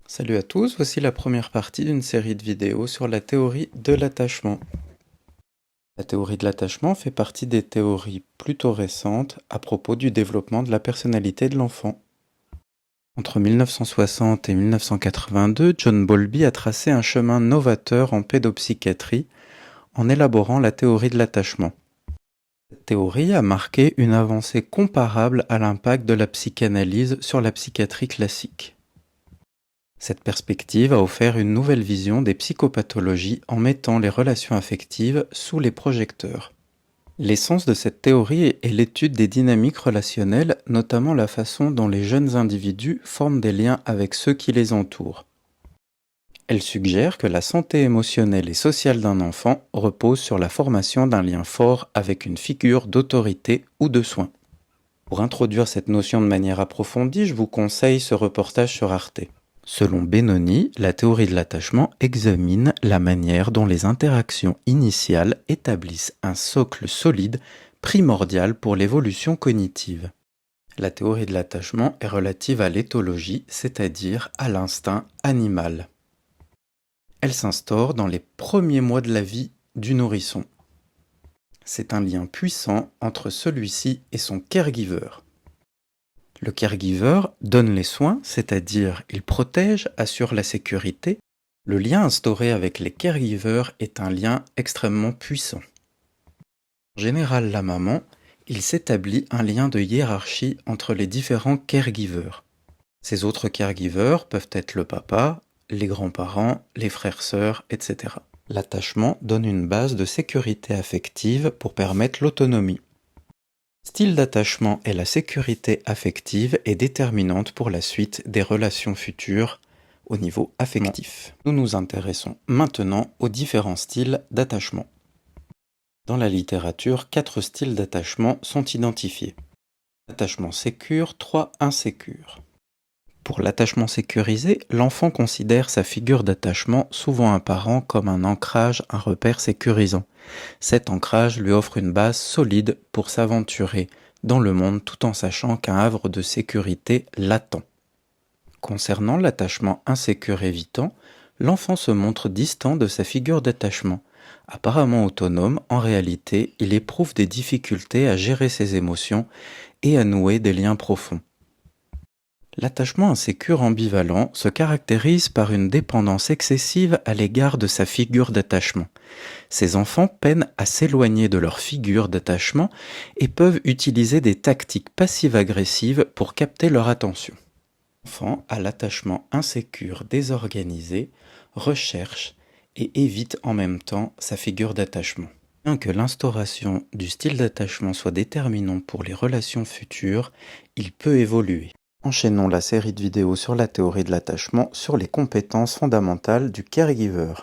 Salut à tous, voici la première partie d'une série de vidéos sur la théorie de l'attachement. La théorie de l'attachement fait partie des théories plutôt récentes à propos du développement de la personnalité de l'enfant. Entre 1960 et 1982, John Bowlby a tracé un chemin novateur en pédopsychiatrie en élaborant la théorie de l'attachement. Cette théorie a marqué une avancée comparable à l'impact de la psychanalyse sur la psychiatrie classique. Cette perspective a offert une nouvelle vision des psychopathologies en mettant les relations affectives sous les projecteurs. L'essence de cette théorie est l'étude des dynamiques relationnelles, notamment la façon dont les jeunes individus forment des liens avec ceux qui les entourent. Elle suggère que la santé émotionnelle et sociale d'un enfant repose sur la formation d'un lien fort avec une figure d'autorité ou de soin. Pour introduire cette notion de manière approfondie, je vous conseille ce reportage sur Arte. Selon Benoni, la théorie de l'attachement examine la manière dont les interactions initiales établissent un socle solide primordial pour l'évolution cognitive. La théorie de l'attachement est relative à l'éthologie, c'est-à-dire à l'instinct animal. Elle s'instaure dans les premiers mois de la vie du nourrisson. C'est un lien puissant entre celui-ci et son caregiver. Le caregiver donne les soins, c'est-à-dire il protège, assure la sécurité. Le lien instauré avec les caregivers est un lien extrêmement puissant. En général, la maman, il s'établit un lien de hiérarchie entre les différents caregivers. Ces autres caregivers peuvent être le papa, les grands-parents, les frères-sœurs, etc. L'attachement donne une base de sécurité affective pour permettre l'autonomie. Style d'attachement et la sécurité affective est déterminante pour la suite des relations futures au niveau affectif. Nous nous intéressons maintenant aux différents styles d'attachement. Dans la littérature, 4 styles d'attachement sont identifiés. Attachement sécure, 3 insécure. Pour l'attachement sécurisé, l'enfant considère sa figure d'attachement, souvent un parent, comme un ancrage, un repère sécurisant. Cet ancrage lui offre une base solide pour s'aventurer dans le monde tout en sachant qu'un havre de sécurité l'attend. Concernant l'attachement insécure évitant, l'enfant se montre distant de sa figure d'attachement. Apparemment autonome, en réalité, il éprouve des difficultés à gérer ses émotions et à nouer des liens profonds. L'attachement insécure ambivalent se caractérise par une dépendance excessive à l'égard de sa figure d'attachement. Ces enfants peinent à s'éloigner de leur figure d'attachement et peuvent utiliser des tactiques passives-agressives pour capter leur attention. L'enfant à l'attachement insécure désorganisé recherche et évite en même temps sa figure d'attachement. Bien que l'instauration du style d'attachement soit déterminant pour les relations futures, il peut évoluer. Enchaînons la série de vidéos sur la théorie de l'attachement sur les compétences fondamentales du caregiver.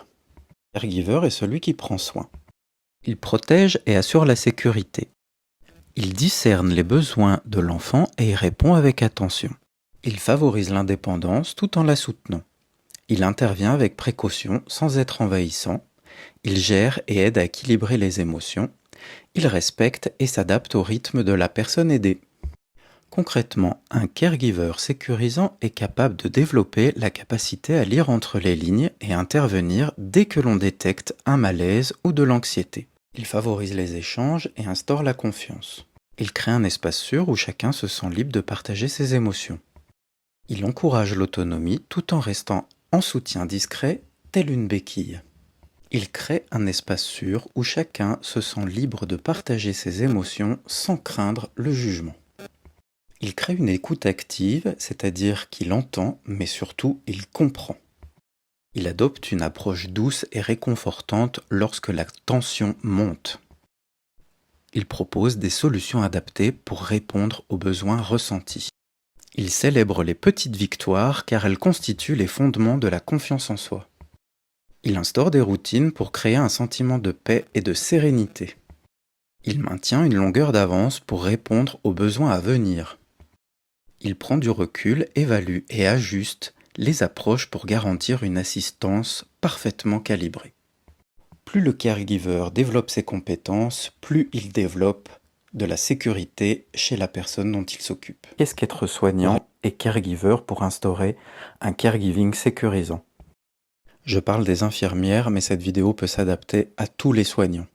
Le caregiver est celui qui prend soin. Il protège et assure la sécurité. Il discerne les besoins de l'enfant et y répond avec attention. Il favorise l'indépendance tout en la soutenant. Il intervient avec précaution sans être envahissant. Il gère et aide à équilibrer les émotions. Il respecte et s'adapte au rythme de la personne aidée. Concrètement, un caregiver sécurisant est capable de développer la capacité à lire entre les lignes et intervenir dès que l'on détecte un malaise ou de l'anxiété. Il favorise les échanges et instaure la confiance. Il crée un espace sûr où chacun se sent libre de partager ses émotions. Il encourage l'autonomie tout en restant en soutien discret, tel une béquille. Il crée un espace sûr où chacun se sent libre de partager ses émotions sans craindre le jugement. Il crée une écoute active, c'est-à-dire qu'il entend, mais surtout il comprend. Il adopte une approche douce et réconfortante lorsque la tension monte. Il propose des solutions adaptées pour répondre aux besoins ressentis. Il célèbre les petites victoires car elles constituent les fondements de la confiance en soi. Il instaure des routines pour créer un sentiment de paix et de sérénité. Il maintient une longueur d'avance pour répondre aux besoins à venir. Il prend du recul, évalue et ajuste les approches pour garantir une assistance parfaitement calibrée. Plus le caregiver développe ses compétences, plus il développe de la sécurité chez la personne dont il s'occupe. Qu'est-ce qu'être soignant et caregiver pour instaurer un caregiving sécurisant? Je parle des infirmières, mais cette vidéo peut s'adapter à tous les soignants.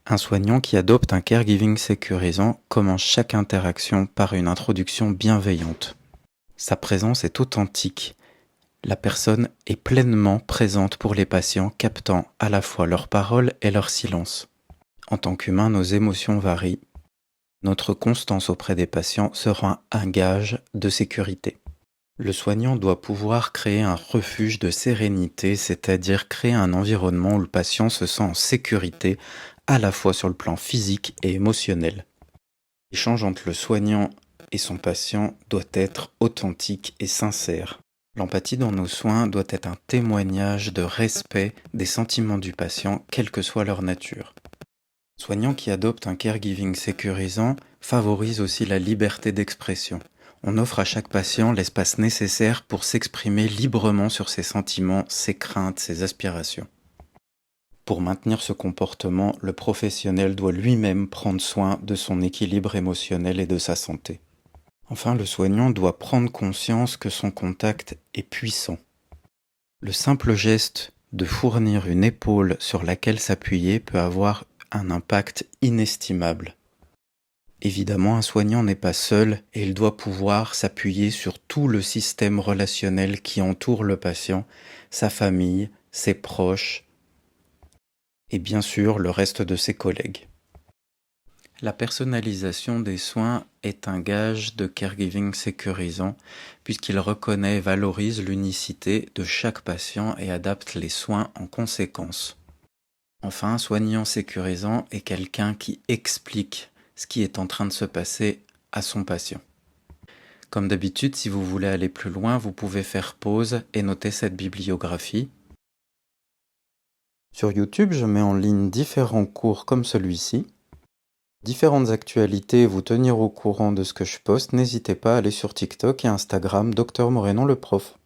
Un soignant qui adopte un caregiving sécurisant commence chaque interaction par une introduction bienveillante. Sa présence est authentique. La personne est pleinement présente pour les patients, captant à la fois leurs paroles et leur silence. En tant qu'humain, nos émotions varient. Notre constance auprès des patients sera un gage de sécurité. Le soignant doit pouvoir créer un refuge de sérénité, c'est-à-dire créer un environnement où le patient se sent en sécurité, à la fois sur le plan physique et émotionnel. L'échange entre le soignant et son patient doit être authentique et sincère. L'empathie dans nos soins doit être un témoignage de respect des sentiments du patient, quelle que soit leur nature. Le soignant qui adopte un caregiving sécurisant favorise aussi la liberté d'expression. On offre à chaque patient l'espace nécessaire pour s'exprimer librement sur ses sentiments, ses craintes, ses aspirations. Pour maintenir ce comportement, le professionnel doit lui-même prendre soin de son équilibre émotionnel et de sa santé. Enfin, le soignant doit prendre conscience que son contact est puissant. Le simple geste de fournir une épaule sur laquelle s'appuyer peut avoir un impact inestimable. Évidemment, un soignant n'est pas seul et il doit pouvoir s'appuyer sur tout le système relationnel qui entoure le patient, sa famille, ses proches et bien sûr le reste de ses collègues. La personnalisation des soins est un gage de caregiving sécurisant puisqu'il reconnaît et valorise l'unicité de chaque patient et adapte les soins en conséquence. Enfin, un soignant sécurisant est quelqu'un qui explique ce qui est en train de se passer à son patient. Comme d'habitude, si vous voulez aller plus loin, vous pouvez faire pause et noter cette bibliographie. Sur YouTube, je mets en ligne différents cours comme celui-ci. Différentes actualités et vous tenir au courant de ce que je poste, n'hésitez pas à aller sur TikTok et Instagram Dr Morenon le prof.